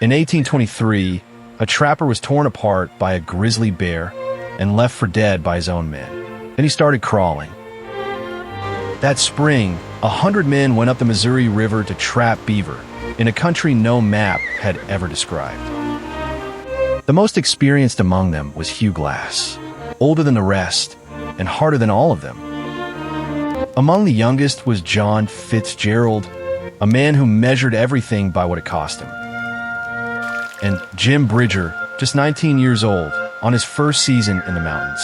In 1823, a trapper was torn apart by a grizzly bear and left for dead by his own men. Then he started crawling. That spring, 100 men went up the Missouri River to trap beaver in a country no map had ever described. The most experienced among them was Hugh Glass, older than the rest and harder than all of them. Among the youngest was John Fitzgerald, a man who measured everything by what it cost him. And Jim Bridger, just 19 years old, on his first season in the mountains.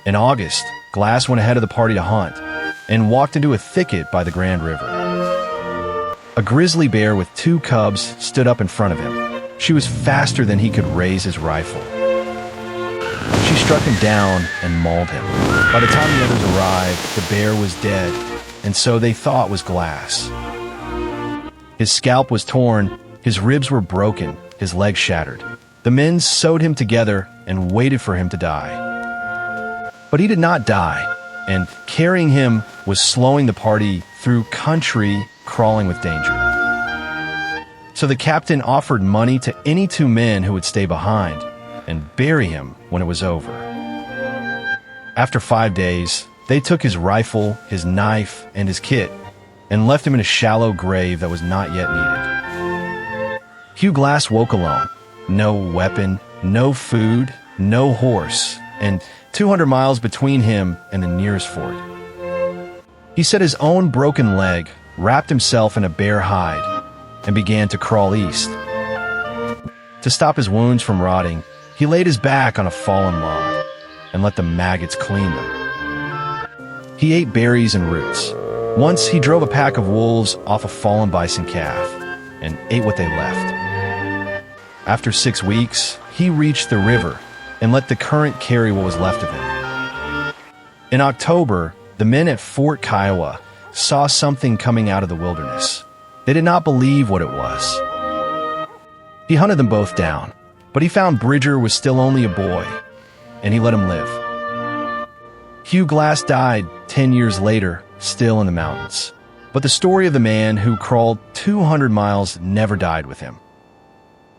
In August, Glass went ahead of the party to hunt and walked into a thicket by the Grand River. A grizzly bear with 2 cubs stood up in front of him. She was faster than he could raise his rifle. She struck him down and mauled him. By the time the others arrived, the bear was dead, and so they thought was Glass. His scalp was torn, his ribs were broken, his legs shattered. The men sewed him together and waited for him to die. But he did not die, and carrying him was slowing the party through country crawling with danger. So the captain offered money to any 2 men who would stay behind and bury him when it was over. After 5 days, they took his rifle, his knife, and his kit and left him in a shallow grave that was not yet needed. Hugh Glass woke alone. No weapon, no food, no horse, and 200 miles between him and the nearest fort. He set his own broken leg, wrapped himself in a bear hide, and began to crawl east. To stop his wounds from rotting, he laid his back on a fallen log and let the maggots clean them. He ate berries and roots. Once he drove a pack of wolves off a fallen bison calf and ate what they left. After 6 weeks, he reached the river and let the current carry what was left of him. In October, the men at Fort Kiowa saw something coming out of the wilderness. They did not believe what it was. He hunted them both down, but he found Bridger was still only a boy, and he let him live. Hugh Glass died 10 years later, still in the mountains. But the story of the man who crawled 200 miles never died with him.